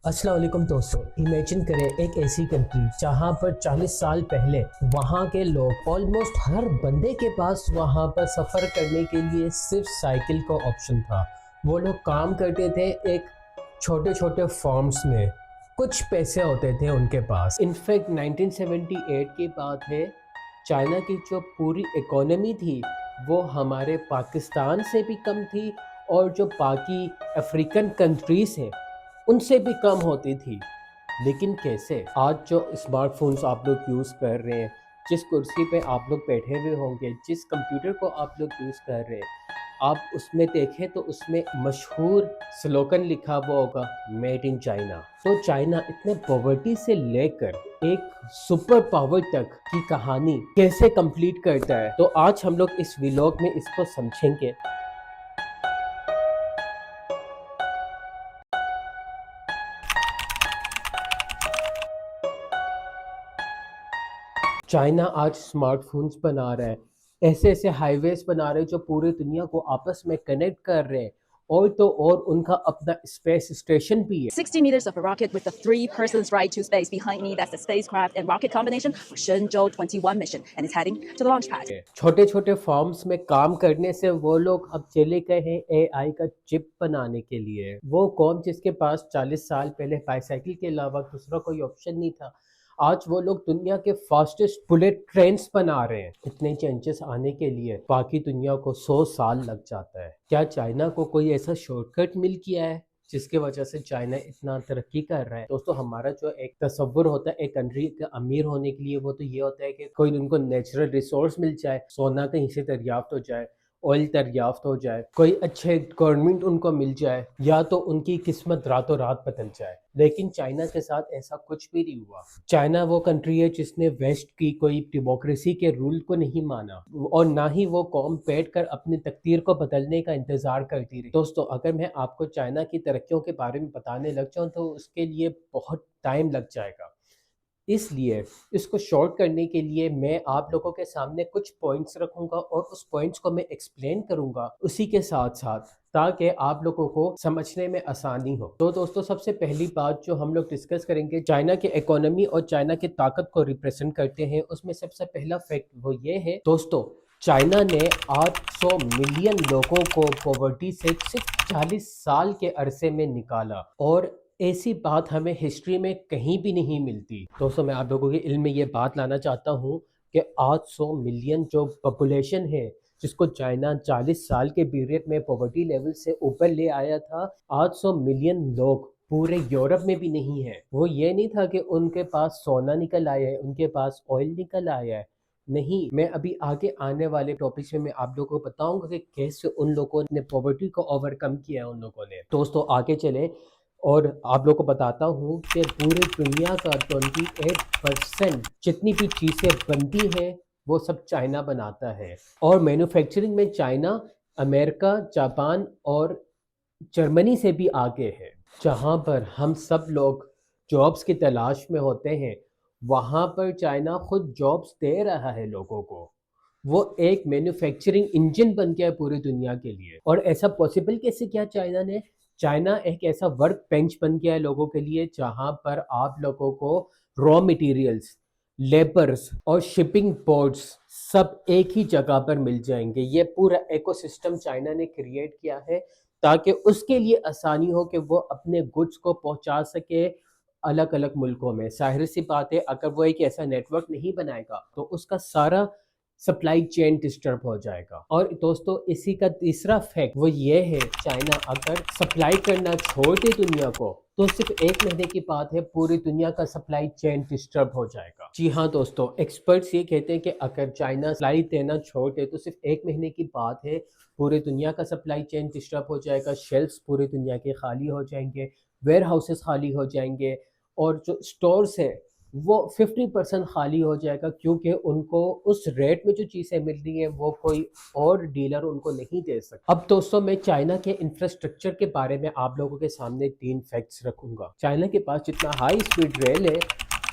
अस्सलाम वालेकुम दोस्तों, इमेजिन करें एक ऐसी कंट्री जहां पर 40 साल पहले वहां के लोग ऑलमोस्ट हर बंदे के पास वहां पर सफ़र करने के लिए सिर्फ साइकिल का ऑप्शन था। वो लोग काम करते थे एक छोटे छोटे फॉर्म्स में, कुछ पैसे होते थे उनके पास। इनफैक्ट 1978 की बात है, चाइना की जो पूरी इकोनॉमी थी वो हमारे पाकिस्तान से भी कम थी और जो बाकी अफ्रीकन कंट्रीज़ हैं उनसे भी कम होती थी। लेकिन कैसे आज जो स्मार्टफोन्स आप लोग यूज़ कर रहे हैं, जिस कुर्सी पे आप लोग बैठे हुए होंगे, जिस कंप्यूटर को आप लोग यूज़ कर रहे हैं, आप उसमें देखें तो उसमें मशहूर स्लोगन लिखा हुआ होगा, मेड इन चाइना। तो चाइना इतने पॉवर्टी से लेकर एक सुपर पावर तक की कहानी कैसे कंप्लीट करता है, तो आज हम लोग इस व्लॉग में इसको समझेंगे। चाइना आज स्मार्टफोन्स बना रहा है, ऐसे ऐसे हाईवेज बना रहे हैं जो पूरी दुनिया को आपस में कनेक्ट कर रहे हैं। और तो और उनका अपना स्पेस स्टेशन भी है। 60 meters of a rocket with a three-persons ride to space. Behind me, that's the spacecraft and rocket combination for Shenzhou 21 mission, and it's heading to the launch pad. छोटे छोटे फॉर्म्स में काम करने से वो लोग अब चले गए हैं एआई का चिप बनाने के लिए। वो कौम जिसके पास 40 साल पहले बाईसाइकिल के अलावा दूसरा कोई ऑप्शन नहीं था, आज वो लोग दुनिया के फास्टेस्ट बुलेट ट्रेन्स बना रहे हैं। इतने चेंजेस आने के लिए बाकी दुनिया को 100 साल लग जाता है। क्या चाइना को कोई ऐसा शॉर्टकट मिल गया है जिसके वजह से चाइना इतना तरक्की कर रहा है? दोस्तों, हमारा जो एक तस्वुर होता है एक कंट्री के अमीर होने के लिए, वो तो ये होता है कि कोई उनको नेचुरल रिसोर्स मिल जाए, सोना कहीं से दरियाफ्त हो जाए, ऑयल दरियाफ्त हो जाए, कोई अच्छे गवर्नमेंट उनको मिल जाए, या तो उनकी किस्मत रातों रात बदल जाए। लेकिन चाइना के साथ ऐसा कुछ भी नहीं हुआ। चाइना वो कंट्री है जिसने वेस्ट की कोई डेमोक्रेसी के रूल को नहीं माना, और ना ही वो कौम बैठ कर अपनी तकदीर को बदलने का इंतजार करती रही। दोस्तों, अगर मैं आपको चाइना की तरक्कियों के बारे में बताने लग जाऊं तो उसके लिए बहुत टाइम लग जाएगा। इसलिए इसको शॉर्ट करने के लिए मैं आप लोगों के सामने कुछ पॉइंट्स रखूंगा और उस पॉइंट्स को मैं एक्सप्लेन करूंगा उसी के साथ साथ, ताकि आप लोगों को समझने में आसानी हो। तो दोस्तों, सबसे पहली बात जो हम लोग डिस्कस करेंगे, चाइना के इकोनॉमी और चाइना की ताकत को रिप्रेजेंट करते हैं, उसमें सबसे पहला फैक्ट वो ये है दोस्तों, चाइना ने 800 मिलियन लोगों को पॉवर्टी से सिर्फ 40 साल के अरसे में निकाला, और ऐसी बात हमें हिस्ट्री में कहीं भी नहीं मिलती। दोस्तों, मैं आप लोगों के इल्म में ये बात लाना चाहता हूँ कि 800 मिलियन जो पॉपुलेशन है, जिसको चाइना 40 साल के पीरियड में पॉवर्टी लेवल से ऊपर ले आया था, 800 मिलियन लोग पूरे यूरोप में भी नहीं है। वो ये नहीं था कि उनके पास सोना निकल आया है, उनके पास ऑयल निकल आया है। नहीं, मैं अभी आगे आने वाले टॉपिक्स में मैं आप लोगों को बताऊंगा कि कैसे उन लोगों ने पॉवर्टी को ओवरकम किया है उन लोगों ने। दोस्तों, आगे चले और आप लोगों को बताता हूँ कि पूरी दुनिया का 28% जितनी भी चीज़ें बनती हैं वो सब चाइना बनाता है। और मैन्युफैक्चरिंग में चाइना अमेरिका, जापान और जर्मनी से भी आगे है। जहाँ पर हम सब लोग जॉब्स की तलाश में होते हैं, वहाँ पर चाइना खुद जॉब्स दे रहा है लोगों को। वो एक मैन्युफैक्चरिंग इंजन बन गया है पूरी दुनिया के लिए। और ऐसा पॉसिबल कैसे किया चाइना ने? चाइना एक ऐसा वर्क बेंच बन गया है लोगों के लिए, जहाँ पर आप लोगों को रॉ मटेरियल्स, लेबर्स और शिपिंग पोर्ट्स सब एक ही जगह पर मिल जाएंगे। ये पूरा इकोसिस्टम चाइना ने क्रिएट किया है ताकि उसके लिए आसानी हो कि वो अपने गुड्स को पहुंचा सके अलग अलग मुल्कों में। जाहिर सी बात है, अगर वो एक ऐसा नेटवर्क नहीं बनाएगा तो उसका सारा सप्लाई चेन डिस्टर्ब हो जाएगा। और दोस्तों, इसी का तीसरा फैक्ट वो ये है, चाइना अगर सप्लाई करना छोड़ दे दुनिया को तो सिर्फ एक महीने की बात है, पूरी दुनिया का सप्लाई चेन डिस्टर्ब हो जाएगा। जी हाँ दोस्तों, एक्सपर्ट्स ये कहते हैं कि अगर चाइना सप्लाई देना छोड़ दे तो सिर्फ एक महीने की बात है, पूरी दुनिया का सप्लाई चेन डिस्टर्ब हो जाएगा। शेल्फ्स पूरी दुनिया के खाली हो जाएंगे, वेयर हाउसेस खाली हो जाएंगे, और जो स्टोर्स है वो 50% खाली हो जाएगा, क्योंकि उनको उस रेट में जो चीज़ें मिल रही हैं वो कोई और डीलर उनको नहीं दे सकता। अब दोस्तों, मैं चाइना के इंफ्रास्ट्रक्चर के बारे में आप लोगों के सामने 3 फैक्ट्स रखूंगा। चाइना के पास जितना हाई स्पीड रेल है,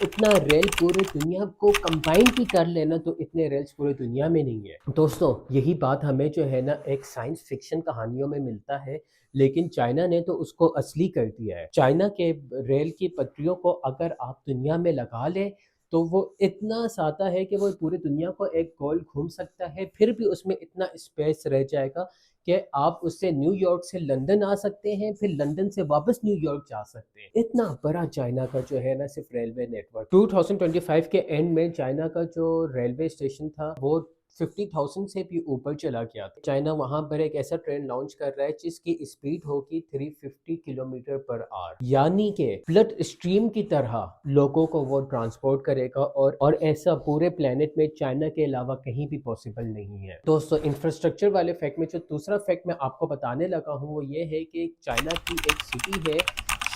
उतना रेल पूरी दुनिया को कंबाइन भी कर लेना तो इतने रेल्स पूरी दुनिया में नहीं है। दोस्तों, यही बात हमें जो है ना एक साइंस फिक्शन कहानियों में मिलता है, लेकिन चाइना ने तो उसको असली कर दिया है। चाइना के रेल की पटरियों को अगर आप दुनिया में लगा लें तो वो इतना सादा है कि वो पूरी दुनिया को एक गोल घूम सकता है, फिर भी उसमें इतना स्पेस रह जाएगा कि आप उससे न्यूयॉर्क से लंदन आ सकते हैं, फिर लंदन से वापस न्यूयॉर्क जा सकते हैं। इतना बड़ा चाइना का जो है ना सिर्फ रेलवे नेटवर्क। 2025 के एंड में चाइना का जो रेलवे स्टेशन था वो 50,000 से भी ऊपर चला गया था। चाइना वहां पर एक ऐसा ट्रेन लॉन्च कर रहा है जिसकी स्पीड होगी 350 किलोमीटर पर आवर, यानी कि ब्लड स्ट्रीम की तरह लोगों को वो ट्रांसपोर्ट करेगा, और ऐसा पूरे प्लेनेट में चाइना के अलावा कहीं भी पॉसिबल नहीं है। दोस्तों, इंफ्रास्ट्रक्चर वाले फैक्ट में जो दूसरा फैक्ट मैं आपको बताने लगा हूँ वो ये है कि चाइना की एक सिटी है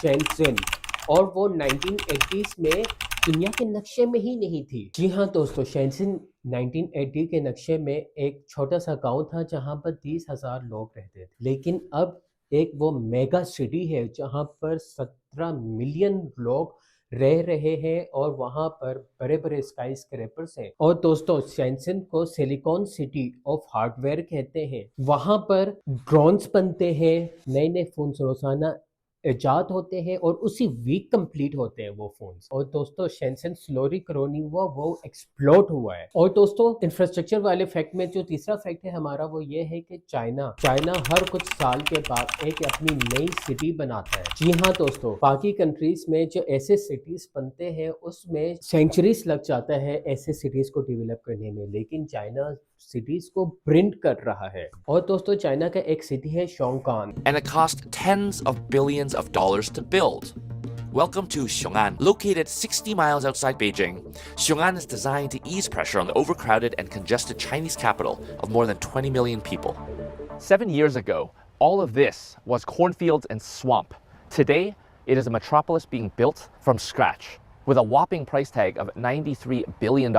शेंजन, और वो 1980s में दुनिया के नक्शे में ही नहीं थी। जी हाँ दोस्तों, शेंजन 1980 के नक्शे में एक छोटा सा गांव था जहां पर 30,000 लोग रहते थे, लेकिन अब एक वो मेगा सिटी है जहां पर 17 मिलियन लोग रह रहे हैं, और वहां पर बड़े बड़े स्काई स्क्रैपर्स हैं। और दोस्तों, शेंजन को सिलिकॉन सिटी ऑफ हार्डवेयर कहते हैं। वहां पर ड्रोन्स बनते हैं, नए नए फोन रोजाना इजाद होते हैं, और उसी वीक कंप्लीट होते हैं वो फोन्स। और दोस्तों, शेंजन स्लोरी करोनी हुआ वो एक्सप्लोड हुआ है। और दोस्तों, इंफ्रास्ट्रक्चर वाले फैक्ट में जो तीसरा फैक्ट है हमारा वो ये है कि चाइना हर कुछ साल के बाद एक अपनी नई सिटी बनाता है। जी हाँ दोस्तों, बाकी कंट्रीज में जो ऐसे सिटीज बनते हैं उसमें सेंचुरीज लग जाता है ऐसे सिटीज को डेवलप करने में, लेकिन चाइना सिटीज को प्रिंट कर रहा है। और दोस्तों, चाइना का एक सिटी है शोंगकान, and it cost tens of billions of dollars to build. Welcome to Xiong'an. Located 60 miles outside Beijing, Xiong'an is designed to ease pressure on the overcrowded and congested Chinese capital of more than 20 million people. 7 years ago, all of this was cornfields and swamp. Today, it is a metropolis being built from scratch. With a whopping price tag of $93 billion,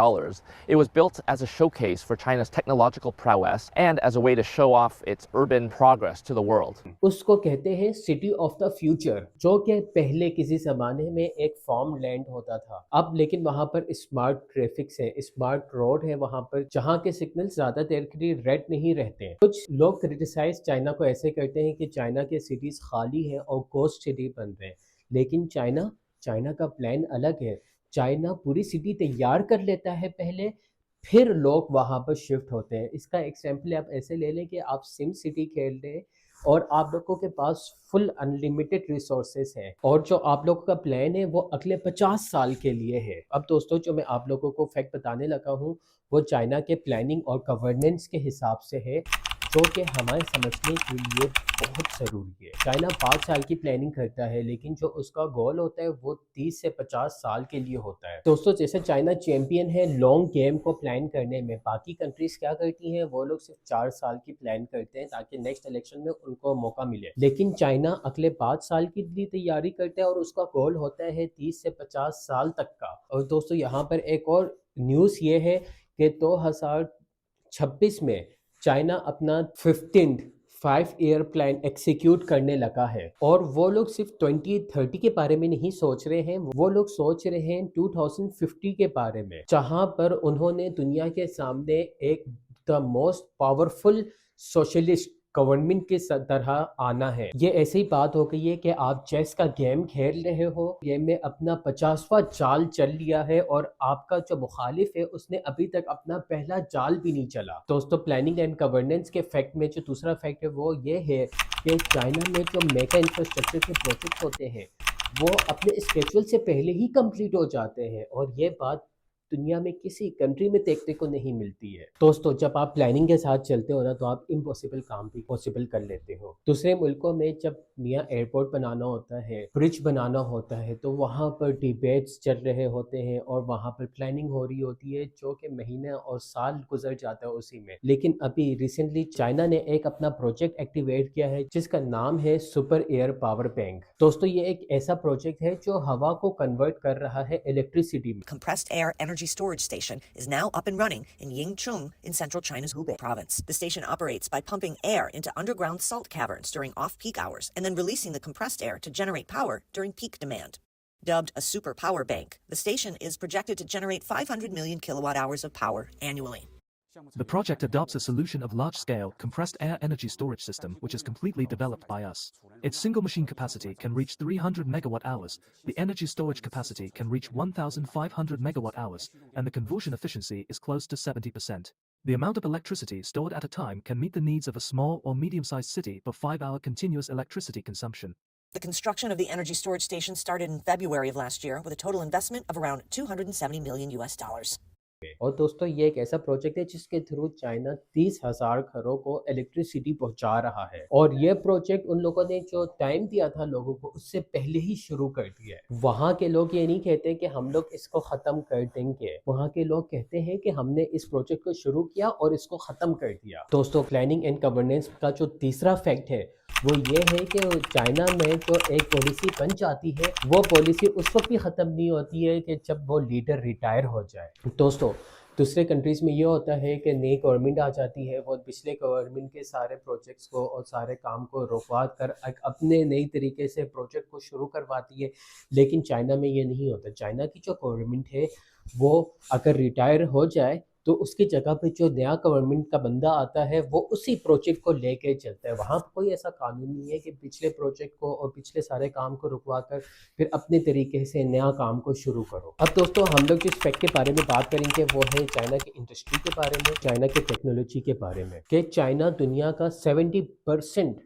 it was built as a showcase for China's technological prowess and as a way to show off its urban progress to the world. उसको कहते हैं city of the future, जो कि पहले किसी जमाने में एक फार्म लैंड होता था। अब लेकिन वहां पर स्मार्ट ट्रैफिक है, स्मार्ट रोड है वहां पर, जहां के सिग्नल ज्यादा देर के लिए रेड नहीं रहते हैं। कुछ लोग क्रिटिसाइज चाइना को ऐसे करते हैं कि चाइना के सिटीज खाली है और गोस्ट सिटी बन रहे हैं, लेकिन चाइना का प्लान अलग है। चाइना पूरी सिटी तैयार कर लेता है पहले, फिर लोग वहां पर शिफ्ट होते हैं। इसका एग्जाम्पल आप ऐसे ले लें कि आप सिम सिटी खेल रहे हैं और आप लोगों के पास फुल अनलिमिटेड रिसोर्सेज हैं, और जो आप लोगों का प्लान है वो अगले 50 साल के लिए है। अब दोस्तों, जो मैं आप लोगों को फैक्ट बताने लगा हूँ वो चाइना के प्लानिंग और गवर्नेंस के हिसाब से है, जो कि हमारे समझने के लिए बहुत ज़रूरी है। चाइना 5 साल की प्लानिंग करता है, लेकिन जो उसका गोल होता है वो 30 से 50 साल के लिए होता है। दोस्तों, जैसे चाइना चैंपियन है लॉन्ग गेम को प्लान करने में, बाकी कंट्रीज क्या करती हैं, वो लोग सिर्फ 4 साल की प्लान करते हैं ताकि नेक्स्ट इलेक्शन में उनको मौका मिले, लेकिन चाइना अगले 5 साल की लिए तैयारी करता है और उसका गोल होता है 30 से 50 साल तक का। और दोस्तों, यहाँ पर एक और न्यूज़ ये है कि 2026 में चाइना अपना 15th 5 ईयर प्लान एक्सिक्यूट करने लगा है, और वो लोग सिर्फ 2030 के बारे में नहीं सोच रहे हैं, वो लोग सोच रहे हैं 2050 के बारे में, जहां पर उन्होंने दुनिया के सामने एक the most powerful socialist government के तरह आना है। ये ऐसी बात हो गई है कि आप चेस का गेम खेल रहे हो, गेम में अपना 50वां जाल चल लिया है और आपका जो मुखालिफ है उसने अभी तक अपना पहला जाल भी नहीं चला। दोस्तों, प्लानिंग एंड गवर्नेंस के फैक्ट में जो दूसरा फैक्ट है वो ये है कि चाइना में जो मेगा इंफ्रास्ट्रक्चर के प्रोजेक्ट होते हैं वो अपने स्केड्यूल से पहले ही कंप्लीट हो जाते हैं, और ये बात दुनिया में किसी कंट्री में देखने को नहीं मिलती है। दोस्तों, जब आप प्लानिंग के साथ चलते हो ना तो आप इम्पॉसिबल काम भी पॉसिबल कर लेते हो। दूसरे मुल्कों में जब नया एयरपोर्ट बनाना होता है, ब्रिज बनाना होता है, तो वहाँ पर डिबेट्स चल रहे होते हैं और वहाँ पर प्लानिंग हो रही होती है, जो कि महीने और साल गुजर जाता है उसी में। लेकिन अभी रिसेंटली चाइना ने एक अपना प्रोजेक्ट एक्टिवेट किया है जिसका नाम है सुपर एयर पावर बैंक। दोस्तों, ये एक ऐसा प्रोजेक्ट है जो हवा को कन्वर्ट कर रहा है इलेक्ट्रिसिटी में। Compressed air energy storage station is now up and running in Yingchun in central China's Hubei province. The station operates by pumping air into underground salt caverns during off-peak hours and then releasing the compressed air to generate power during peak demand. Dubbed a super power bank, the station is projected to generate 500 million kilowatt hours of power annually. The project adopts a solution of large-scale, compressed air energy storage system which is completely developed by us. Its single machine capacity can reach 300 megawatt-hours, the energy storage capacity can reach 1,500 megawatt-hours, and the conversion efficiency is close to 70%. The amount of electricity stored at a time can meet the needs of a small or medium-sized city for 5-hour continuous electricity consumption. The construction of the energy storage station started in February of last year with a total investment of around $270 million US. और दोस्तों ये एक ऐसा project है जिसके through China 30,000 घरों को electricity पहुंचा रहा है और ये प्रोजेक्ट उन लोगों ने जो टाइम दिया था लोगों को उससे पहले ही शुरू कर दिया है। वहाँ के लोग ये नहीं कहते कि हम लोग इसको खत्म कर देंगे, वहाँ के लोग कहते हैं कि हमने इस प्रोजेक्ट को शुरू किया और इसको खत्म कर दिया। दोस्तों प्लानिंग एंड गवर्नेंस का जो तीसरा फैक्ट है वो ये है कि चाइना में जो एक पॉलिसी बन जाती है वो पॉलिसी उस वक्त भी ख़त्म नहीं होती है कि जब वो लीडर रिटायर हो जाए। दोस्तों दूसरे कंट्रीज़ में ये होता है कि नई गवर्नमेंट आ जाती है, वो पिछले गवर्नमेंट के सारे प्रोजेक्ट्स को और सारे काम को रुकवा कर अपने नई तरीके से प्रोजेक्ट को शुरू करवाती है, लेकिन चाइना में ये नहीं होता। चाइना की जो गवर्नमेंट है वो अगर रिटायर हो जाए तो उसकी जगह पे जो नया गवर्नमेंट का बंदा आता है वो उसी प्रोजेक्ट को लेके चलता है। वहाँ कोई ऐसा कानून नहीं है कि पिछले प्रोजेक्ट को और पिछले सारे काम को रुकवा कर फिर अपने तरीके से नया काम को शुरू करो। अब दोस्तों हम लोग जिस फैक्ट के बारे में बात करेंगे वो है चाइना की इंडस्ट्री के बारे में, चाइना के टेक्नोलॉजी के बारे में, कि चाइना दुनिया का 70%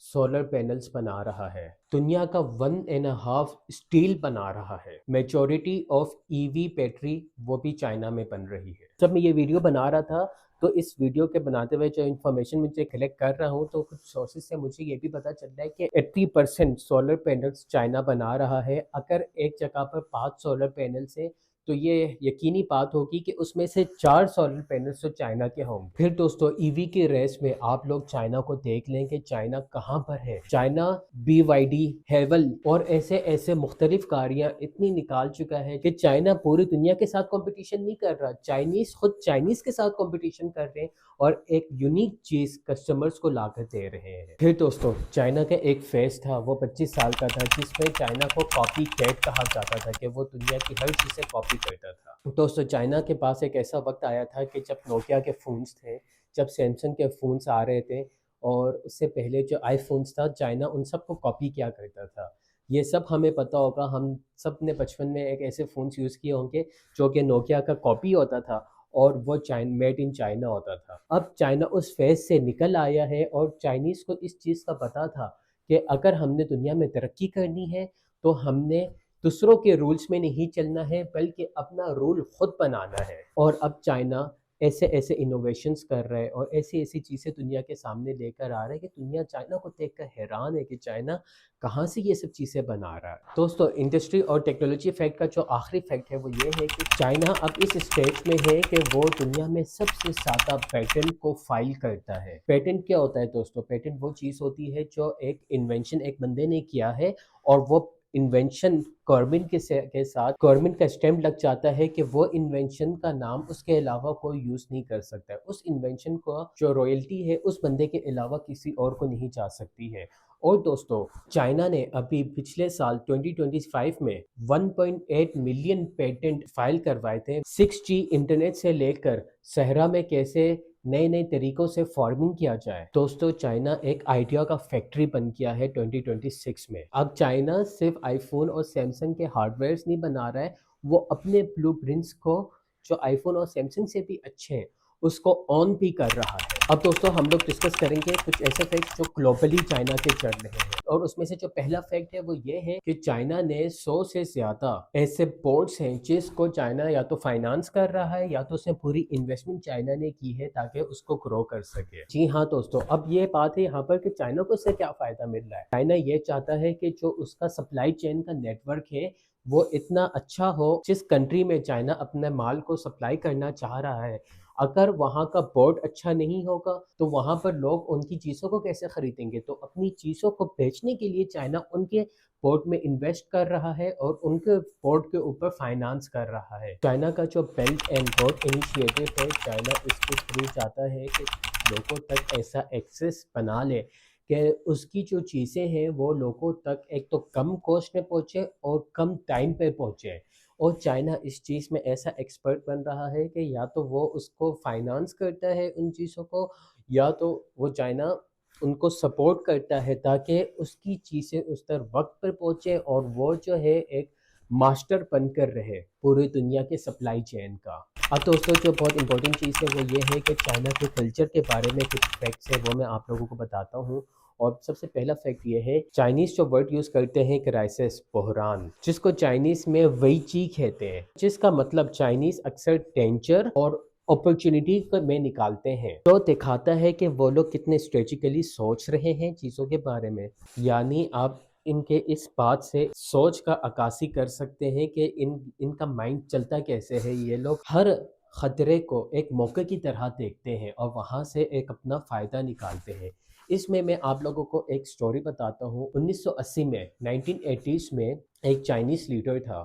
सोलर पैनल्स बना रहा है, दुनिया का 1.5 स्टील बना रहा है, मेजॉरिटी ऑफ ईवी बैटरी वो भी चाइना में बन रही है। जब मैं ये वीडियो बना रहा था तो इस वीडियो के बनाते हुए जो इन्फॉर्मेशन मुझे कलेक्ट कर रहा हूँ तो कुछ सोर्सेज से मुझे ये भी पता चल रहा है कि 80% सोलर पैनल्स चाइना बना रहा है। अगर एक जगह पर 5 सोलर पैनल्स हैं तो ये यकीनी बात होगी कि उसमें से 4 सोलर पैनल्स तो चाइना के होंगे। फिर दोस्तों ईवी की रेस में आप लोग चाइना को देख लें कि चाइना कहाँ पर है। चाइना BYD, हेवल और ऐसे ऐसे मुख्तलिफ गाड़ियाँ इतनी निकाल चुका है कि चाइना पूरी दुनिया के साथ कंपटीशन नहीं कर रहा, चाइनीज खुद चाइनीज के साथ कंपटीशन कर रहे हैं और एक यूनिक चीज़ कस्टमर्स को लाकर दे रहे हैं। फिर दोस्तों चाइना का एक फेस था वो 25 साल का था जिसमें चाइना को कॉपी कैट कहा जाता था कि वो दुनिया की हर चीज़ से कॉपी करता था। दोस्तों चाइना के पास एक ऐसा वक्त आया था कि जब नोकिया के फ़ोन्स थे, जब सैमसंग के फ़ोन्स आ रहे थे और उससे पहले जो आईफोन्स था चाइना उन सब को कॉपी किया करता था। ये सब हमें पता होगा, हम सब ने बचपन में एक ऐसे फ़ोन्स यूज़ किए होंगे जो कि नोकिया का कॉपी होता था और वो मेड इन चाइना होता था। अब चाइना उस फेज़ से निकल आया है और चाइनीज़ को इस चीज़ का पता था कि अगर हमने दुनिया में तरक्की करनी है तो हमने दूसरों के रूल्स में नहीं चलना है बल्कि अपना रूल खुद बनाना है। और अब चाइना ऐसे ऐसे इनोवेशंस कर रहा है और ऐसी ऐसी चीज़ें दुनिया के सामने लेकर आ रहा है कि दुनिया चाइना को देखकर हैरान है कि चाइना कहाँ से ये सब चीज़ें बना रहा है। दोस्तों इंडस्ट्री और टेक्नोलॉजी फैक्ट का जो आखिरी फैक्ट है वो ये है कि चाइना अब इस स्टेज में है कि वो दुनिया में सबसे ज़्यादा पेटेंट को फाइल करता है। पेटेंट क्या होता है दोस्तों? पेटेंट वो चीज़ होती है जो एक इन्वेंशन एक बंदे ने किया है और वो इन्वेंशन गवर्नमेंट के साथ गवर्नमेंट का स्टैम्प लग जाता है कि वो इन्वेंशन का नाम उसके अलावा कोई यूज़ नहीं कर सकता है। उस इन्वेंशन को जो रॉयल्टी है उस बंदे के अलावा किसी और को नहीं जा सकती है। और दोस्तों चाइना ने अभी पिछले साल 2025 में 1.8 मिलियन पेटेंट फाइल करवाए थे। 6G इंटरनेट से लेकर सहरा में कैसे नए नए तरीकों से फार्मिंग किया जाए। दोस्तों चाइना एक आइडिया का फैक्ट्री बन गया है 2026 में। अब चाइना सिर्फ आईफोन और सैमसंग के हार्डवेयर्स नहीं बना रहा है, वो अपने ब्लूप्रिंट्स को जो आईफोन और सैमसंग से भी अच्छे हैं उसको ऑन भी कर रहा है। अब दोस्तों हम लोग डिस्कस करेंगे कुछ ऐसे फैक्ट जो ग्लोबली चाइना के चल रहे हैं और उसमें से जो पहला फैक्ट है वो ये है कि चाइना ने 100 से ज़्यादा ऐसे पोर्ट्स हैं जिसको चाइना या तो फाइनेंस कर रहा है या तो उसने पूरी इन्वेस्टमेंट चाइना ने की है ताकि उसको ग्रो कर सके। जी हाँ दोस्तों, अब ये बात है यहाँ पर कि चाइना को इससे क्या फ़ायदा मिल रहा है। चाइना ये चाहता है कि जो उसका सप्लाई चेन का नेटवर्क है वो इतना अच्छा हो, जिस कंट्री में चाइना अपने माल को सप्लाई करना चाह रहा है अगर वहाँ का बोर्ड अच्छा नहीं होगा तो वहाँ पर लोग उनकी चीज़ों को कैसे ख़रीदेंगे। तो अपनी चीज़ों को बेचने के लिए चाइना उनके पोर्ट में इन्वेस्ट कर रहा है और उनके पोर्ट के ऊपर फाइनेंस कर रहा है। चाइना का जो बेल्ट एंड रोड इनिशिएटिव है, चाइना इसके थ्रू चाहता है कि लोगों तक ऐसा एक्सेस बना ले कि उसकी जो चीज़ें हैं वो लोगों तक एक तो कम कॉस्ट में पहुँचे और कम टाइम पे पहुँचे। और चाइना इस चीज़ में ऐसा एक्सपर्ट बन रहा है कि या तो वो उसको फाइनेंस करता है उन चीज़ों को, या तो वो चाइना उनको सपोर्ट करता है ताकि उसकी चीज़ें उस तक वक्त पर पहुँचे और वो जो है एक मास्टर बनकर रहे पूरी दुनिया के सप्लाई चेन का। अब दोस्तों जो बहुत इंपॉर्टेंट चीज़ है वो ये है कि चाइना के कल्चर के बारे में कुछ फैक्ट्स है वो मैं आप लोगों को बताता हूँ। और सबसे पहला फैक्ट ये है, चाइनीज़ जो वर्ड यूज़ करते हैं क्राइसिस, बहरान, जिसको चाइनीज़ में वैची कहते हैं, जिसका मतलब चाइनीज़ अक्सर डेंजर और अपॉर्चुनिटी में निकालते हैं। तो दिखाता है कि वो लोग कितने स्ट्रेटेजिकली सोच रहे हैं चीज़ों के बारे में। यानी आप इनके इस बात से सोच का अक्कासी कर सकते हैं कि इनका माइंड चलता कैसे है। ये लोग हर खतरे को एक मौके की तरह देखते हैं और वहाँ से एक अपना फ़ायदा निकालते हैं। इसमें मैं आप लोगों को एक स्टोरी बताता हूँ। 1980 में 1980s में एक चाइनीज़ लीडर था।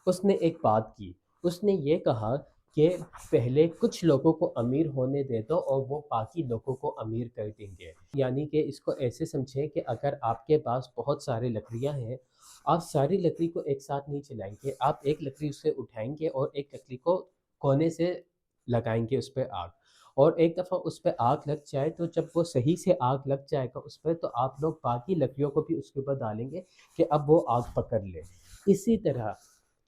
उसने एक बात की, उसने ये कहा कि पहले कुछ लोगों को अमीर होने दे दो और वो बाकी लोगों को अमीर कर देंगे। यानी कि इसको ऐसे समझें कि अगर आपके पास बहुत सारी लकड़ियां हैं, आप सारी लकड़ी को एक साथ नहीं चलाएंगे, आप एक लकड़ी उससे उठाएंगे और एक लकड़ी को कोने से लगाएंगे उस पर आग, और एक दफ़ा उस पर आग लग जाए तो जब वो सही से आग लग जाएगा उस पर, तो आप लोग बाकी लकड़ियों को भी उसके ऊपर डालेंगे कि अब वो आग पकड़ ले। इसी तरह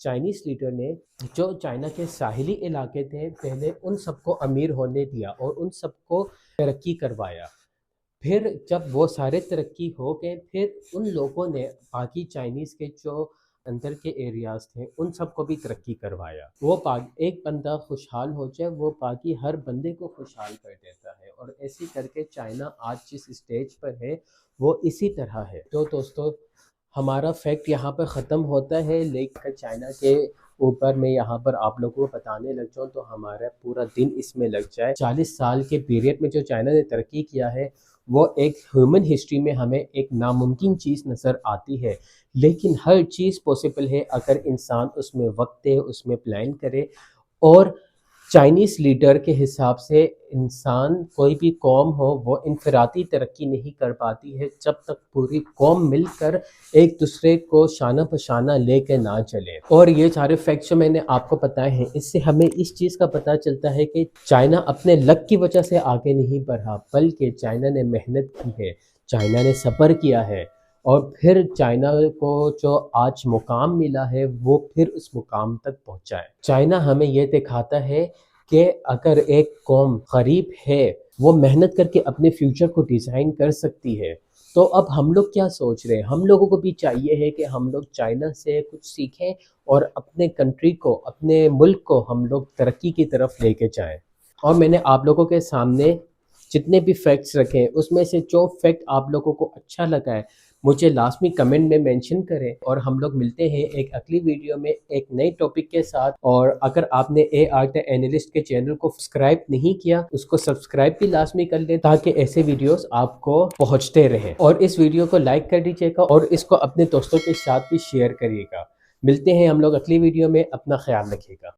चाइनीज़ लीडर ने जो चाइना के साहिली इलाके थे पहले उन सबको अमीर होने दिया और उन सबको तरक्की करवाया। फिर जब वो सारे तरक्की हो गए, फिर उन लोगों ने बाकी चाइनीज़ के जो अंदर के एरियाज़ थे उन सबको भी तरक्की करवाया। वो एक बंदा खुशहाल हो जाए वो बाकी हर बंदे को खुशहाल कर देता है, और ऐसे करके चाइना आज जिस स्टेज पर है वो इसी तरह है। तो दोस्तों हमारा फैक्ट यहाँ पर ख़त्म होता है, लेकिन चाइना के ऊपर मैं यहाँ पर आप लोगों को बताने लग जाऊँ तो हमारा पूरा दिन इसमें लग जाए। 40 साल के पीरियड में जो चाइना ने तरक्की किया है वो एक ह्यूमन हिस्ट्री में हमें एक नामुमकिन चीज़ नज़र आती है, लेकिन हर चीज़ पॉसिबल है अगर इंसान उसमें वक्त दे, उसमें प्लान करे। और चाइनीज़ लीडर के हिसाब से इंसान, कोई भी कौम हो, वो इनफरादी तरक्की नहीं कर पाती है जब तक पूरी कौम मिलकर एक दूसरे को शाना पशाना लेके ना चले। और ये सारे फैक्ट्स जो मैंने आपको बताए हैं इससे हमें इस चीज़ का पता चलता है कि चाइना अपने लक की वजह से आगे नहीं बढ़ा, बल्कि चाइना ने मेहनत की है, चाइना ने सब्र किया है, और फिर चाइना को जो आज मुकाम मिला है वो फिर उस मुकाम तक पहुंचा है। चाइना हमें ये दिखाता है कि अगर एक कौम गरीब है वो मेहनत करके अपने फ्यूचर को डिज़ाइन कर सकती है। तो अब हम लोग क्या सोच रहे हैं, हम लोगों को भी चाहिए है कि हम लोग चाइना से कुछ सीखें और अपने कंट्री को, अपने मुल्क को हम लोग तरक्की की तरफ लेके जाएं। और मैंने आप लोगों के सामने जितने भी फैक्ट्स रखे उसमें से जो फैक्ट आप लोगों को अच्छा लगा है मुझे लास्ट में कमेंट में मेंशन करें, और हम लोग मिलते हैं एक अगली वीडियो में एक नए टॉपिक के साथ। और अगर आपने AR द एनालिस्ट के चैनल को सब्सक्राइब नहीं किया उसको सब्सक्राइब भी लाजमी कर लें ताकि ऐसे वीडियोस आपको पहुंचते रहें। और इस वीडियो को लाइक कर दीजिएगा और इसको अपने दोस्तों के साथ भी शेयर करिएगा। मिलते हैं हम लोग अगली वीडियो में, अपना ख्याल रखिएगा।